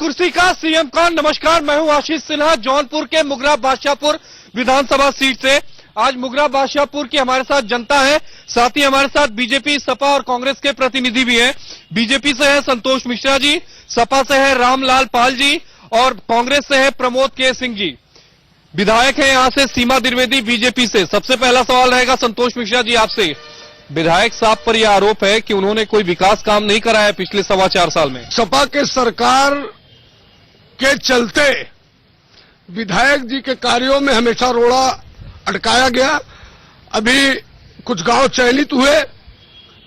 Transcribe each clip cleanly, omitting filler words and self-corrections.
कुर्सी का सीएम का। नमस्कार, मैं हूं आशीष सिन्हा, जौनपुर के मुगरा बादशाहपुर विधानसभा सीट से। आज मुगरा बादशाहपुर की हमारे साथ जनता है, साथ ही हमारे साथ बीजेपी, सपा और कांग्रेस के प्रतिनिधि भी हैं। बीजेपी से है संतोष मिश्रा जी, सपा से है रामलाल पाल जी और कांग्रेस से है प्रमोद के सिंह जी। विधायक है यहाँ से सीमा द्विवेदी बीजेपी से। सबसे पहला सवाल रहेगा संतोष मिश्रा जी आपसे। विधायक साहब पर यह आरोप है कि उन्होंने कोई विकास काम नहीं कराया पिछले 4.25 साल में। सपा के सरकार के चलते विधायक जी के कार्यों में हमेशा रोड़ा अटकाया गया। अभी कुछ गांव चयनित हुए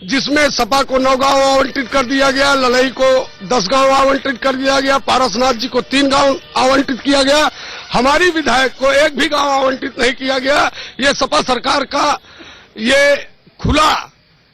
जिसमें सपा को 9 गांव आवंटित कर दिया गया, ललई को 10 गांव आवंटित कर दिया गया, पारसनाथ जी को 3 गांव आवंटित किया गया। हमारी विधायक को 1 भी गांव आवंटित नहीं किया गया। ये सपा सरकार का ये खुला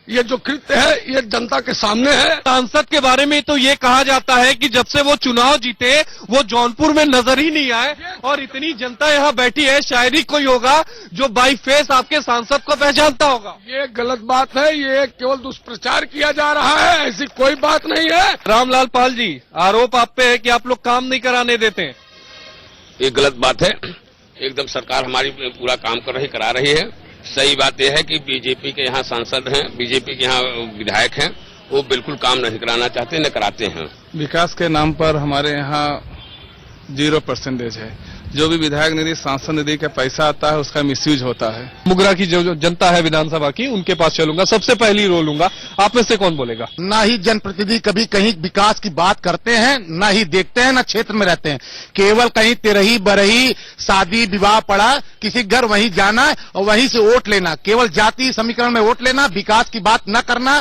ये जो कृत्य है ये जनता के सामने है। सांसद के बारे में तो ये कहा जाता है कि जब से वो चुनाव जीते वो जौनपुर में नजर ही नहीं आए और इतनी जनता यहाँ बैठी है, शायद ही कोई होगा जो बाई फेस आपके सांसद को पहचानता होगा। ये गलत बात है, ये केवल दुष्प्रचार किया जा रहा है, ऐसी कोई बात नहीं है। रामलाल पाल जी, आरोप आप पे है कि आप लोग काम नहीं कराने देते हैं। ये गलत बात है। एकदम सरकार हमारी पूरा काम करा रही है। सही बात यह है कि बीजेपी के यहाँ सांसद हैं, बीजेपी के यहाँ विधायक हैं, वो बिल्कुल काम नहीं कराना चाहते, न कराते हैं। विकास के नाम पर हमारे यहाँ 0% है। जो भी विधायक निधि, सांसद निधि का पैसा आता है उसका मिसयूज होता है। मुगरा की जो जनता है विधानसभा की, उनके पास चलूंगा, सबसे पहली रो लूंगा। आप में से कौन बोलेगा? ना ही जनप्रतिनिधि कभी कहीं विकास की बात करते हैं, ना ही देखते हैं, ना क्षेत्र में रहते हैं। केवल कहीं तिरही बरही शादी विवाह पड़ा, किसी घर वहीं जाना और वहीं से वोट लेना, केवल जाति समीकरण में वोट लेना, विकास की बात न करना।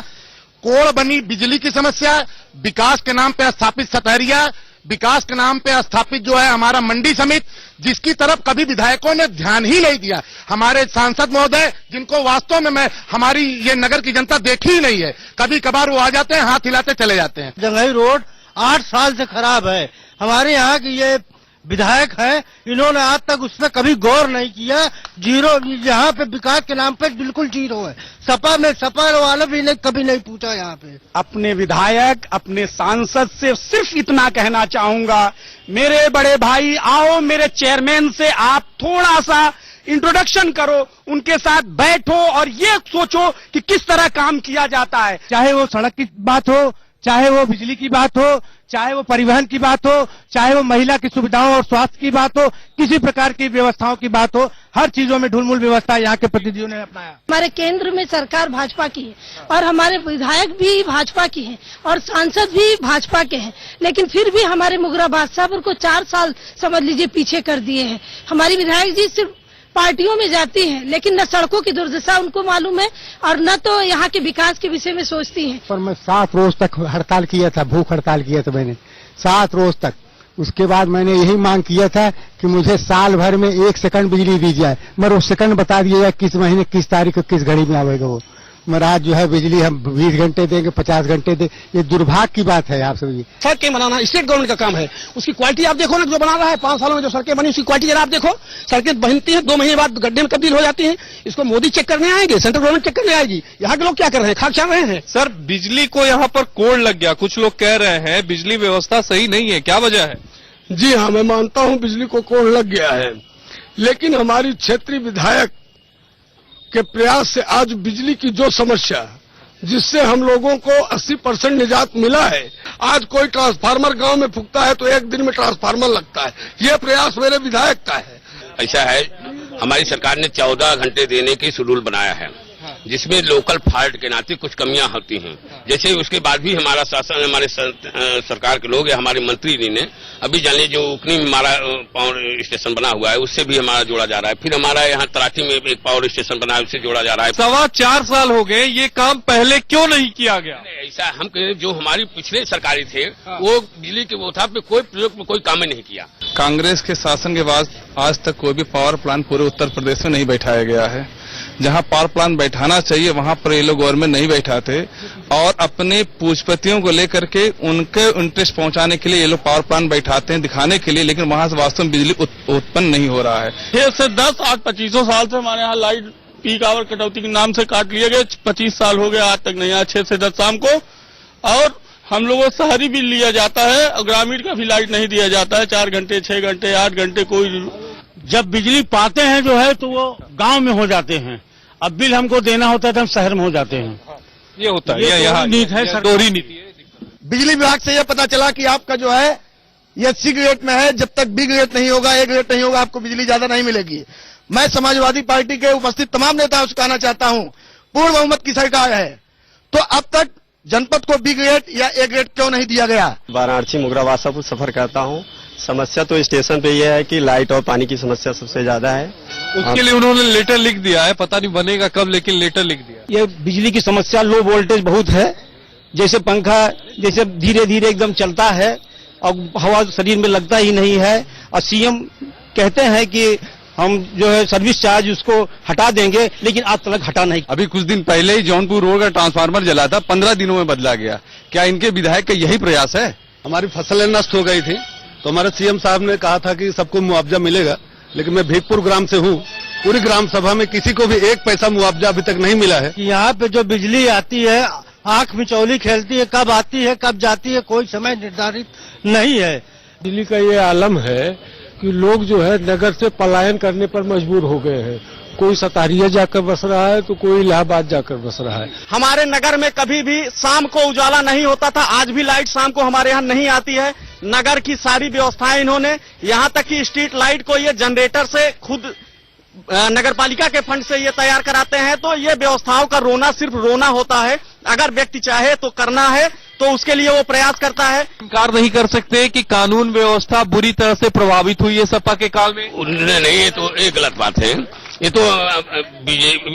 कोड़ बनी बिजली की समस्या, विकास के नाम पे स्थापित सतहरिया, विकास के नाम पे स्थापित जो है हमारा मंडी समिति, जिसकी तरफ कभी विधायकों ने ध्यान ही नहीं दिया। हमारे सांसद महोदय, जिनको वास्तव में हमारी ये नगर की जनता देखी ही नहीं है, कभी कभार वो आ जाते हैं, हाथ हिलाते चले जाते हैं। जंघई रोड 8 साल से खराब है। हमारे यहाँ की ये विधायक है, इन्होंने आज तक उस पर कभी गौर नहीं किया। जीरो, यहाँ पे विकास के नाम पे बिल्कुल जीरो है। सपा वाले भी ने कभी नहीं पूछा यहाँ पे। अपने विधायक, अपने सांसद से सिर्फ इतना कहना चाहूंगा, मेरे बड़े भाई आओ, मेरे चेयरमैन से आप थोड़ा सा इंट्रोडक्शन करो, उनके साथ बैठो और ये सोचो कि किस तरह काम किया जाता है। चाहे वो सड़क की बात हो, चाहे वो बिजली की बात हो, चाहे वो परिवहन की बात हो, चाहे वो महिला की सुविधाओं और स्वास्थ्य की बात हो, किसी प्रकार की व्यवस्थाओं की बात हो, हर चीजों में ढुलमुल व्यवस्था यहाँ के प्रतिनिधियों ने अपनाया। हमारे केंद्र में सरकार भाजपा की है और हमारे विधायक भी भाजपा की हैं और सांसद भी भाजपा के हैं, लेकिन फिर भी हमारे मुगरा बादशाहपुर को 4 साल समझ लीजिए पीछे कर दिए हैं। हमारी विधायक जी सिर्फ पार्टियों में जाती हैं, लेकिन न सड़कों की दुर्दशा उनको मालूम है और न तो यहाँ के विकास के विषय में सोचती हैं। पर मैं 7 रोज तक हड़ताल किया था, भूख हड़ताल किया था मैंने 7 रोज तक। उसके बाद मैंने यही मांग किया था कि मुझे साल भर में 1 सेकंड बिजली दी जाए, मगर वो सेकंड बता दिया जाए किस महीने, किस तारीख को, किस घड़ी में आएगा वो। मगर आज जो है बिजली हम 20 घंटे देंगे, 50 घंटे दे। ये दुर्भाग्य की बात है। आप समझिए, सड़कें बनाना स्टेट गवर्नमेंट का काम है, उसकी क्वालिटी आप देखो ना, जो बना रहा है 5 सालों में जो सड़कें बनी उसकी क्वालिटी जरा आप देखो। सड़कें बनती हैं, 2 महीने बाद गड्ढे में तब्दील हो जाती हैं। इसको मोदी चेक करने आएंगे, सेंट्रल गवर्नमेंट चेक करने आएगी। यहाँ के लोग क्या कर रहे हैं, खाक छान रहे हैं। सर, बिजली को यहाँ पर कोड़ लग गया, कुछ लोग कह रहे हैं बिजली व्यवस्था सही नहीं है, क्या वजह है? जी हाँ, मैं मानता हूँ बिजली को कोड़ लग गया है, लेकिन हमारी क्षेत्रीय विधायक के प्रयास से आज बिजली की जो समस्या, जिससे हम लोगों को 80% निजात मिला है। आज कोई ट्रांसफार्मर गांव में फूकता है तो 1 दिन में ट्रांसफार्मर लगता है। ये प्रयास मेरे विधायक का है। ऐसा है, हमारी सरकार ने 14 घंटे देने की शेड्यूल बनाया है, जिसमें लोकल फॉल्ट के नाते कुछ कमियां होती हैं। जैसे उसके बाद भी हमारा शासन, हमारे सरकार के लोग या हमारे मंत्री जी ने अभी जाने जो उकनी में हमारा पावर स्टेशन बना हुआ है उससे भी हमारा जोड़ा जा रहा है। फिर हमारा यहाँ तराठी में एक पावर स्टेशन बना है, उससे जोड़ा जा रहा है। 4.25 साल हो गए, ये काम पहले क्यों नहीं किया गया? ऐसा हम जो हमारी पिछले सरकारी थे वो बिजली के वो था पे कोई प्रयोग में कोई काम नहीं किया। कांग्रेस के शासन के बाद आज तक कोई भी पावर प्लांट पूरे उत्तर प्रदेश में नहीं बैठाया गया है। जहां पावर प्लांट बैठाना चाहिए वहां पर ये लोग गवर्नमेंट नहीं बैठाते और अपने पूंजीपतियों को लेकर के उनके इंटरेस्ट पहुंचाने के लिए ये लोग पावर प्लांट बैठाते हैं दिखाने के लिए, लेकिन वहां से वास्तव में बिजली उत्पन्न नहीं हो रहा है। 6 से 10 आज 25 साल से हमारे यहाँ लाइट पीक आवर कटौती के नाम से काट लिए गए। 25 साल हो गए, आज तक नहीं आया 6 से 10 शाम को। और हम लोगों शहरी बिल लिया जाता है और ग्रामीण का भी लाइट नहीं दिया जाता है। 4 घंटे, 6 घंटे, 8 घंटे कोई। जब बिजली पाते हैं जो है तो वो गांव में हो जाते हैं, अब बिल हमको देना होता है तो हम शहर में हो जाते हैं। ये होता है, ये यहाँ नीति है सरकार दोहरी नीति है। बिजली विभाग से यह पता चला कि आपका जो है यह सी ग्रेड में है, जब तक बी ग्रेड नहीं होगा, ए ग्रेड नहीं होगा, आपको बिजली ज्यादा नहीं मिलेगी। मैं समाजवादी पार्टी के उपस्थित तमाम नेताओं से कहना चाहता हूं, पूर्ण बहुमत की सरकार है तो अब तक जनपद को बी ग्रेड या ए ग्रेड क्यों नहीं दिया गया? वाराणसी मुगरा बादशाहपुर सफर करता हूं। समस्या तो स्टेशन पे यह है कि लाइट और पानी की समस्या सबसे ज्यादा है। उसके लिए उन्होंने लेटर लिख दिया है, पता नहीं बनेगा कब, लेकिन लेटर लिख दिया। ये बिजली की समस्या, लो वोल्टेज बहुत है, जैसे पंखा जैसे धीरे धीरे एकदम चलता है और हवा शरीर में लगता ही नहीं है। और सीएम कहते हैं कि हम जो है सर्विस चार्ज उसको हटा देंगे, लेकिन आज तक हटा नहीं। अभी कुछ दिन पहले ही जौनपुर रोड का ट्रांसफार्मर जला था, 15 दिनों में बदला गया। क्या इनके विधायक का यही प्रयास है? हमारी फसलें नष्ट हो गई थी तो हमारे सीएम साहब ने कहा था कि सबको मुआवजा मिलेगा, लेकिन मैं भीखपुर ग्राम से हूँ, पूरी ग्राम सभा में किसी को भी 1 पैसा मुआवजा अभी तक नहीं मिला है। यहाँ पे जो बिजली आती है आंख मिचौली खेलती है, कब आती है कब जाती है कोई समय निर्धारित नहीं है। दिल्ली का ये आलम है कि लोग जो है नगर से पलायन करने पर मजबूर हो गए हैं। कोई सतारिया जाकर बस रहा है तो कोई इलाहाबाद जाकर बस रहा है। हमारे नगर में कभी भी शाम को उजाला नहीं होता था, आज भी लाइट शाम को हमारे यहाँ नहीं आती है। नगर की सारी व्यवस्थाएं इन्होंने, यहाँ तक कि स्ट्रीट लाइट को ये जनरेटर से खुद नगर पालिका के फंड से ये तैयार कराते हैं। तो ये व्यवस्थाओं का रोना सिर्फ रोना होता है। अगर व्यक्ति चाहे तो करना है तो उसके लिए वो प्रयास करता है। इनकार नहीं कर सकते कि कानून व्यवस्था बुरी तरह से प्रभावित हुई है सपा के काल में। नहीं, ये तो एक गलत बात है। ये तो बीजेपी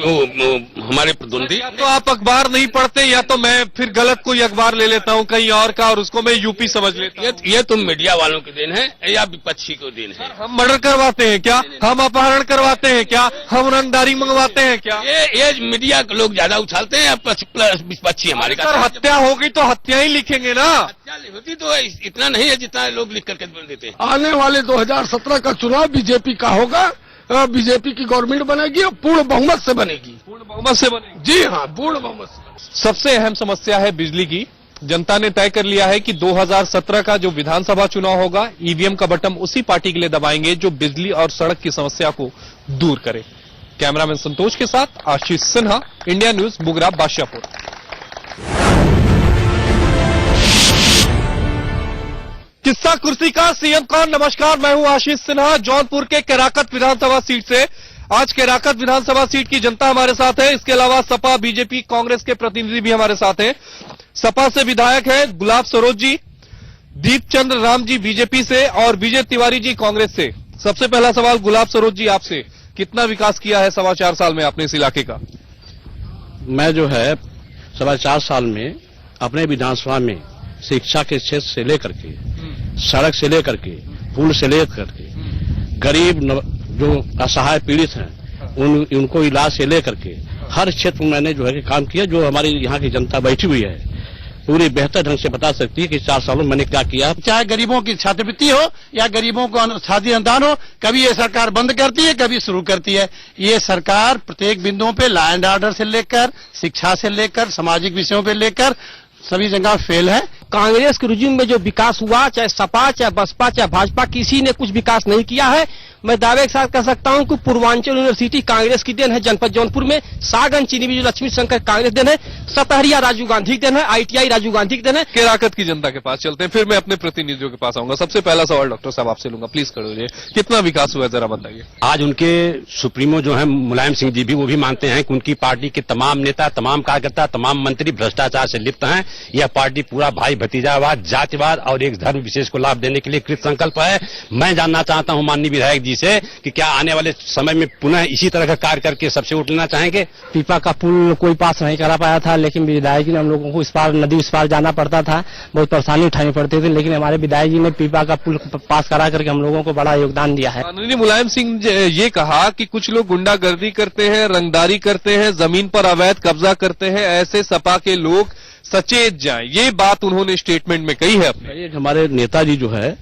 हमारे प्रतिद्वंदी, या तो आप अखबार नहीं पढ़ते या तो मैं फिर गलत कोई अखबार ले लेता हूँ कहीं और का और उसको मैं यूपी समझ लेता हूँ। ये तो मीडिया वालों के दिन है या विपक्षी को दिन है। हम मर्डर करवाते हैं क्या? हम अपहरण करवाते हैं क्या? हम रंगदारी मंगवाते हैं क्या? ये मीडिया के लोग ज्यादा उछालते हैं, विपक्षी हमारे अगर हत्या होगी तो हत्या ही लिखेंगे ना। हत्या होती तो इतना नहीं है जितना लोग लिख करके बोल देते हैं। आने वाले 2017 का चुनाव बीजेपी का होगा, बीजेपी की गवर्नमेंट बनेगी और पूर्ण बहुमत से बनेगी। पूर्ण बहुमत से बनेगी? जी हाँ, पूर्ण बहुमत से। सबसे अहम समस्या है बिजली की। जनता ने तय कर लिया है कि 2017 का जो विधानसभा चुनाव होगा, ईवीएम का बटन उसी पार्टी के लिए दबाएंगे जो बिजली और सड़क की समस्या को दूर करे। कैमरामैन संतोष के साथ आशीष सिन्हा, इंडिया न्यूज, मुगरा बादशाहपुर। किस्सा कुर्सी का सीएम कौन। नमस्कार, मैं हूं आशीष सिन्हा, जौनपुर के केराकत विधानसभा सीट से। आज केराकत विधानसभा सीट की जनता हमारे साथ है। इसके अलावा सपा, बीजेपी, कांग्रेस के प्रतिनिधि भी हमारे साथ हैं। सपा से विधायक है गुलाब सरोज जी, दीप चंद्र राम जी बीजेपी से और विजय तिवारी जी कांग्रेस से। सबसे पहला सवाल गुलाब सरोज जी आपसे, कितना विकास किया है 4.25 साल में आपने इस इलाके का? मैं जो है 4.25 साल में अपने विधानसभा में शिक्षा के क्षेत्र से लेकर के, सड़क से लेकर के, पुल से लेकर के, गरीब जो असहाय पीड़ित हैं उनको इलाज से लेकर के हर क्षेत्र में मैंने जो है काम किया। जो हमारी यहाँ की जनता बैठी हुई है पूरी बेहतर ढंग से बता सकती है कि 4 सालों में मैंने क्या किया। चाहे गरीबों की छात्रवृत्ति हो या गरीबों को शादी अनुदान हो, कभी ये सरकार बंद करती है, कभी शुरू करती है। ये सरकार प्रत्येक बिंदुओं पे लॉ एंड ऑर्डर से लेकर, शिक्षा से लेकर, सामाजिक विषयों पे लेकर सभी जगह फेल है। कांग्रेस के रुझान में जो विकास हुआ, चाहे सपा, चाहे बसपा, चाहे भाजपा, किसी ने कुछ विकास नहीं किया है। मैं दावे के साथ कह सकता हूं कि पूर्वांचल यूनिवर्सिटी कांग्रेस की देन है। जनपद जौनपुर में सागन चीनी भी जो लक्ष्मी शंकर कांग्रेस देन है। सतहरिया राजीव गांधी की देन है। ITI राजीव गांधी की देन है। केराकत की जनता के पास चलते हैं, फिर मैं अपने प्रतिनिधियों के पास आऊंगा। सबसे पहला सवाल डॉक्टर साहब आपसे लूंगा, प्लीज खड़े हो जाइए। कितना विकास हुआ जरा बताइए। आज उनके सुप्रीमो जो है मुलायम सिंह जी भी वो भी मानते हैं कि उनकी पार्टी के तमाम नेता, तमाम कार्यकर्ता, तमाम मंत्री भ्रष्टाचार से लिप्त हैं। यह पार्टी पूरा भाई भतीजावाद, जातिवाद और एक धर्म विशेष को लाभ देने के लिए कृत संकल्प है। मैं जानना चाहता हूं माननीय विधायक जी से कि क्या आने वाले समय में पुनः इसी तरह का कार्य करके सबसे वोट लेना चाहेंगे? पीपा का पुल कोई पास नहीं करा पाया था, लेकिन विधायक जी ने हम लोगों को इस पार नदी उस पार जाना पड़ता था, बहुत परेशानी उठानी पड़ती थी, लेकिन हमारे विधायक जी ने पीपा का पुल पास करा करके हम लोगों को बड़ा योगदान दिया है। माननीय मुलायम सिंह ये कहा कि कुछ लोग गुंडागर्दी करते हैं, रंगदारी करते हैं, जमीन पर अवैध कब्जा करते हैं, ऐसे सपा के लोग सचेत जाएं। ये बात उन्होंने स्टेटमेंट में कही है अपने। हमारे नेताजी जो है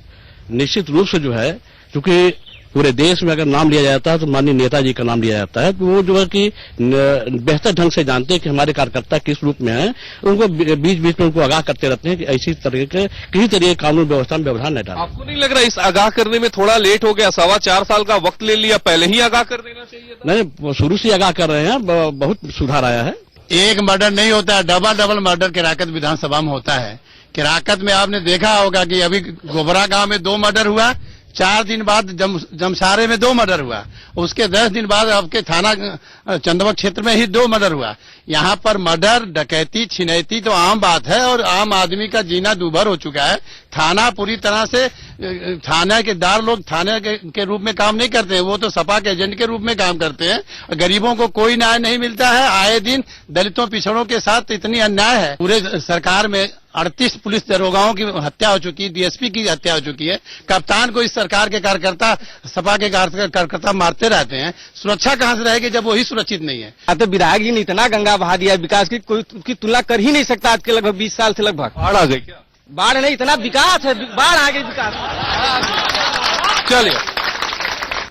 निश्चित रूप से जो है, क्योंकि पूरे देश में अगर नाम लिया जाता है तो माननीय नेताजी का नाम लिया जाता है, तो वो जो है कि बेहतर ढंग से जानते हैं कि हमारे कार्यकर्ता किस रूप में हैं, उनको बीच बीच में उनको आगाह करते रहते हैं कि ऐसी तरह के किसी तरह के कानून व्यवस्था में व्यवधान नहीं डालें। आपको नहीं लग रहा इस आगाह करने में थोड़ा लेट हो गया? 4.25 साल का वक्त ले लिया, पहले ही आगाह कर देना चाहिए था। नहीं, शुरू से आगाह कर रहे हैं, बहुत सुधार आया है। एक मर्डर नहीं होता है, डबल मर्डर केराकत विधानसभा में होता है। केराकत में आपने देखा होगा कि अभी गोबरा गांव में 2 मर्डर हुआ, 4 दिन बाद जमसारे में 2 मर्डर हुआ, उसके 10 दिन बाद आपके थाना चंदवा क्षेत्र में ही 2 मर्डर हुआ। यहाँ पर मर्डर, डकैती, छिनैती तो आम बात है और आम आदमी का जीना दूभर हो चुका है। थाना पूरी तरह से, थाना के दार लोग थाने के रूप में काम नहीं करते हैं, वो तो सपा के एजेंट के रूप में काम करते हैं। गरीबों को कोई न्याय नहीं मिलता है। आए दिन दलितों पिछड़ों के साथ इतनी अन्याय है। पूरे सरकार में 38 पुलिस दरोगाओं की हत्या हो चुकी है, डीएसपी की हत्या हो चुकी है। कप्तान को इस सरकार के कार्यकर्ता, सपा के कार्यकर्ता मारते रहते हैं। सुरक्षा कहां से रहेगी जब वही सुरक्षित नहीं है? तो विधायक जी ने इतना गंगा बहा दिया विकास की, कोई उसकी तुलना कर ही नहीं सकता। आज के लगभग 20 साल से लगभग बाढ़ आ गई क्या? बाढ़ नहीं, इतना विकास है, बाढ़ आ गई विकास। चलिए,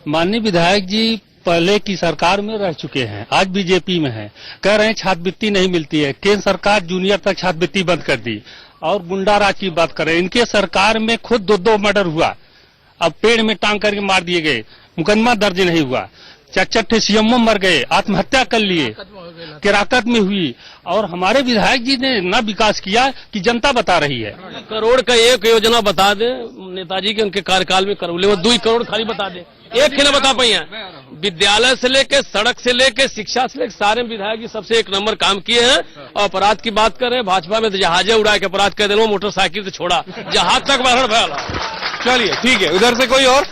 माननीय विधायक जी पहले की सरकार में रह चुके हैं, आज बीजेपी में हैं। कह रहे हैं छात्रवृत्ति नहीं मिलती है, केंद्र सरकार जूनियर तक छात्रवृत्ति बंद कर दी। और गुंडाराज की बात करें, इनके सरकार में खुद 2 मर्डर हुआ, अब पेड़ में टांग करके मार दिए गए, मुकदमा दर्ज नहीं हुआ। 4 सीएमओ मर गए, आत्महत्या कर लिए, केराकत में हुई। और हमारे विधायक जी ने ना विकास किया कि जनता बता रही है। करोड़ का एक योजना बता दे नेताजी के उनके कार्यकाल में करोड़, वो 2 करोड़ खाली बता दे, एक ही ना बता पाई है। विद्यालय से लेके, सड़क से लेके, शिक्षा से लेके सारे विधायक जी सबसे 1 नंबर काम किए हैं। और अपराध की बात करें, भाजपा में तो जहाजे उड़ा के अपराध कर दे, मोटरसाइकिल से छोड़ा, जहाज तक बढ़ भला। चलिए ठीक है, उधर से कोई और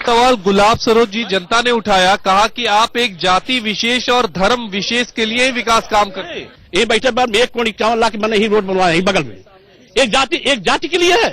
सवाल गुलाब सरोज जी जनता ने उठाया, कहा कि आप एक जाति विशेष और धर्म विशेष के लिए ही विकास काम करते हैं। ये बैठे बार में 1 करोड़ 51 लाख बने ही रोड बनवाया है बगल में। एक जाति के लिए है,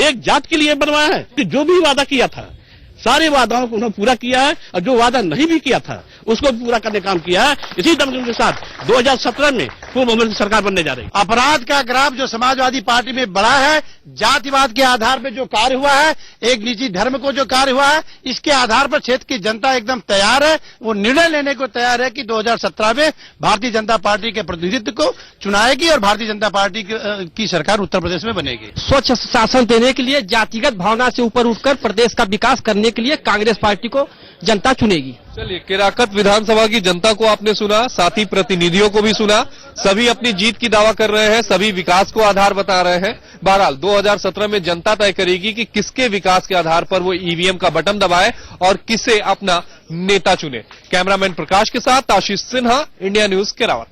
एक जात के लिए बनवाया है। जो भी वादा किया था सारे वादाओं को उन्होंने पूरा किया है, और जो वादा नहीं भी किया था उसको पूरा करने का काम किया है। इसी दमखम के साथ 2017 में पूर्व बहुमत की सरकार बनने जा रही है। अपराध का ग्राफ जो समाजवादी पार्टी में बढ़ा है, जातिवाद के आधार पर जो कार्य हुआ है, एक निजी धर्म को जो कार्य हुआ है, इसके आधार पर क्षेत्र की जनता एकदम तैयार है। वो निर्णय लेने को तैयार है कि 2017 में भारतीय जनता पार्टी के प्रतिनिधित्व को चुनाएगी और भारतीय जनता पार्टी की सरकार उत्तर प्रदेश में बनेगी। स्वच्छ शासन देने के लिए, जातिगत भावना से ऊपर उठकर प्रदेश का विकास करने के लिए कांग्रेस पार्टी को जनता चुनेगी। चलिए, केराकत विधानसभा की जनता को आपने सुना, साथ ही प्रतिनिधियों को भी सुना। सभी अपनी जीत की दावा कर रहे हैं, सभी विकास को आधार बता रहे हैं। बहरहाल 2017 में जनता तय करेगी कि किसके विकास के आधार पर वो ईवीएम का बटन दबाए और किसे अपना नेता चुने। कैमरामैन प्रकाश के साथ आशीष सिन्हा, इंडिया न्यूज, केरावत।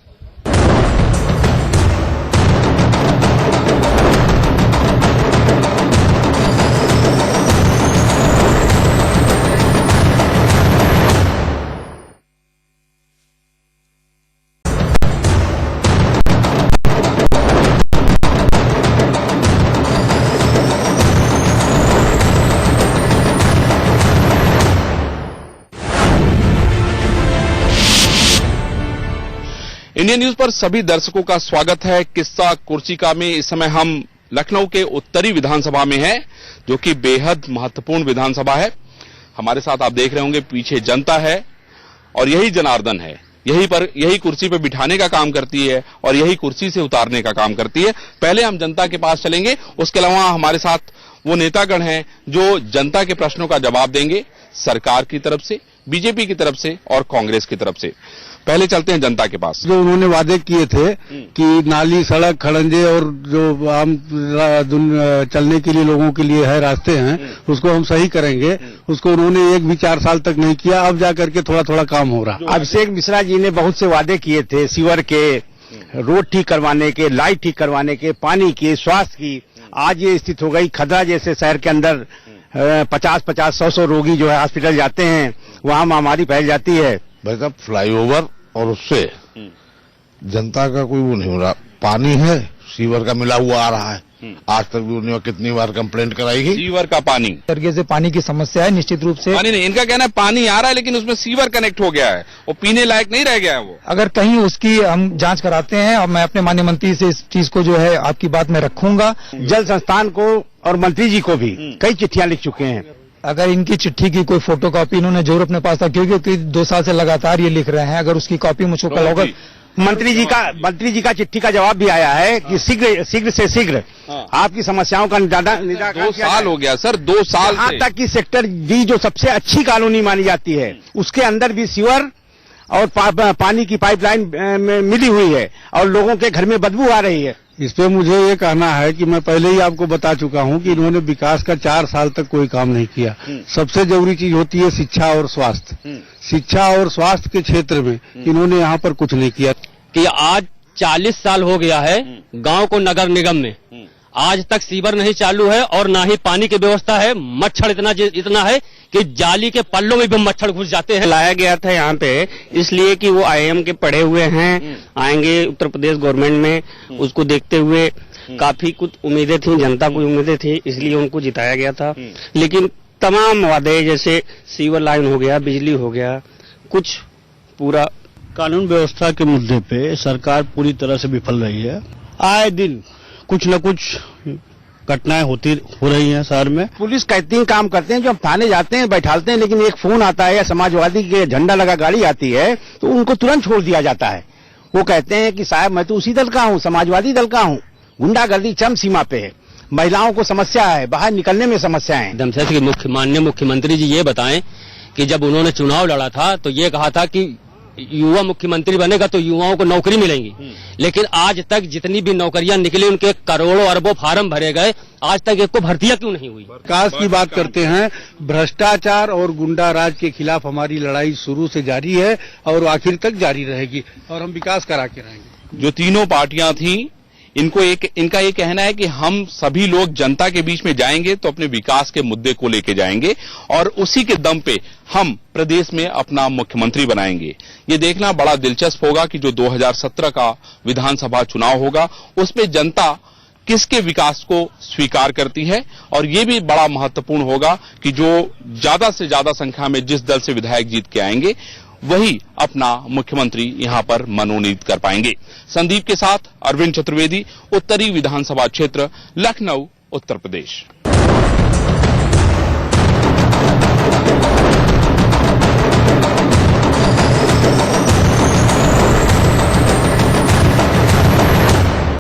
इंडियन न्यूज पर सभी दर्शकों का स्वागत है। किस्सा कुर्सिका में इस समय हम लखनऊ के उत्तरी विधानसभा में हैं, जो कि बेहद महत्वपूर्ण विधानसभा है। हमारे साथ आप देख रहे होंगे पीछे जनता है और यही जनार्दन है, यही कुर्सी पर बिठाने का काम करती है और यही कुर्सी से उतारने का काम करती है। पहले हम जनता के पास चलेंगे, उसके अलावा हमारे साथ वो नेतागण हैं जो जनता के प्रश्नों का जवाब देंगे, सरकार की तरफ से, बीजेपी की तरफ से और कांग्रेस की तरफ से। पहले चलते हैं जनता के पास। जो उन्होंने वादे किए थे कि नाली, सड़क, खड़ंजे और जो आम चलने के लिए लोगों के लिए है रास्ते हैं, उसको हम सही करेंगे, उसको उन्होंने 1 भी 4 साल तक नहीं किया। अब जाकर के थोड़ा थोड़ा काम हो रहा। अभिषेक मिश्रा जी ने बहुत से वादे किए थे, सीवर के, रोड ठीक करवाने के, लाइट ठीक करवाने के, पानी की, स्वास्थ्य की। आज ये स्थिति हो गई, खदरा जैसे शहर के अंदर 50-50, 100-100 रोगी जो है हॉस्पिटल जाते हैं, वहां महामारी फैल जाती है। भाई साहब, फ्लाईओवर और उससे जनता का कोई वो नहीं हो रहा। पानी है, सीवर का मिला हुआ आ रहा है, आज तक भी उन्होंने कितनी बार कंप्लेंट कराई है। सीवर का पानी, तरीके से पानी की समस्या है निश्चित रूप से। पानी नहीं, इनका कहना है पानी आ रहा है लेकिन उसमें सीवर कनेक्ट हो गया है, वो पीने लायक नहीं रह गया है वो। अगर कहीं उसकी हम जांच कराते हैं और मैं अपने माननीय मंत्री से इस चीज को जो है आपकी बात में रखूंगा। जल संस्थान को और मंत्री जी को भी कई चिट्ठियां लिख चुके हैं। अगर इनकी चिट्ठी की कोई फोटोकॉपी इन्होंने जरूर अपने पास रखी होगी, क्योंकि 2 साल से लगातार ये लिख रहे हैं। अगर उसकी कॉपी मुझको कल होगा। मंत्री जी का चिट्ठी का जवाब भी आया है कि शीघ्र से शीघ्र आपकी समस्याओं का निराकरण 2 साल हो गया सर, 2 साल यहाँ तक कि सेक्टर डी जो सबसे अच्छी कॉलोनी मानी जाती है उसके अंदर भी सीवर और पानी की पाइपलाइन मिली हुई है और लोगों के घर में बदबू आ रही है। इस पे मुझे ये कहना है कि मैं पहले ही आपको बता चुका हूं कि इन्होंने विकास का 4 साल तक कोई काम नहीं किया। सबसे जरूरी चीज होती है शिक्षा और स्वास्थ्य। शिक्षा और स्वास्थ्य के क्षेत्र में इन्होंने यहाँ पर कुछ नहीं किया। कि आज 40 साल हो गया है गांव को नगर निगम में, आज तक सीवर नहीं चालू है और ना ही पानी की व्यवस्था है। मच्छर इतना है कि जाली के पल्लों में भी मच्छर घुस जाते हैं। लाया गया था यहाँ पे इसलिए कि वो आईएम के पढ़े हुए हैं, आएंगे उत्तर प्रदेश गवर्नमेंट में, उसको देखते हुए काफी कुछ उम्मीदें थी, जनता को उम्मीदें थी, इसलिए उनको जिताया गया था। लेकिन तमाम वादे जैसे सीवर लाइन हो गया, बिजली हो गया, कुछ पूरा कानून व्यवस्था के मुद्दे पे सरकार पूरी तरह से विफल रही है। आए दिन कुछ न कुछ घटनाएं हो रही हैं शहर में। पुलिस का 3 काम करते हैं, जो हम थाने जाते हैं बैठालते हैं, लेकिन एक फोन आता है या समाजवादी के झंडा लगा गाड़ी आती है तो उनको तुरंत छोड़ दिया जाता है। वो कहते हैं कि साहब मैं तो उसी दल का हूँ, समाजवादी दल का हूँ। गुंडागर्दी चरम सीमा पे है, महिलाओं को समस्या है, बाहर निकलने में समस्या है। एकदम से माननीय मुख्यमंत्री जी ये बताएं कि जब उन्होंने चुनाव लड़ा था तो ये कहा था कि युवा मुख्यमंत्री बनेगा तो युवाओं को नौकरी मिलेंगी, लेकिन आज तक जितनी भी नौकरियां निकली उनके करोड़ों अरबों फार्म भरे गए, आज तक एक को भर्तियां क्यों नहीं हुई। विकास की बात करते हैं, भ्रष्टाचार और गुंडा राज के खिलाफ हमारी लड़ाई शुरू से जारी है और आखिर तक जारी रहेगी और हम विकास करा के रहेंगे। जो तीनों पार्टियां थी इनका ये कहना है कि हम सभी लोग जनता के बीच में जाएंगे तो अपने विकास के मुद्दे को लेके जाएंगे और उसी के दम पे हम प्रदेश में अपना मुख्यमंत्री बनाएंगे। ये देखना बड़ा दिलचस्प होगा कि जो 2017 का विधानसभा चुनाव होगा उसमें जनता किसके विकास को स्वीकार करती है, और ये भी बड़ा महत्वपूर्ण होगा कि जो ज्यादा से ज्यादा संख्या में जिस दल से विधायक जीत के आएंगे वही अपना मुख्यमंत्री यहां पर मनोनीत कर पाएंगे। संदीप के साथ अरविंद चतुर्वेदी, उत्तरी विधानसभा क्षेत्र, लखनऊ, उत्तर प्रदेश।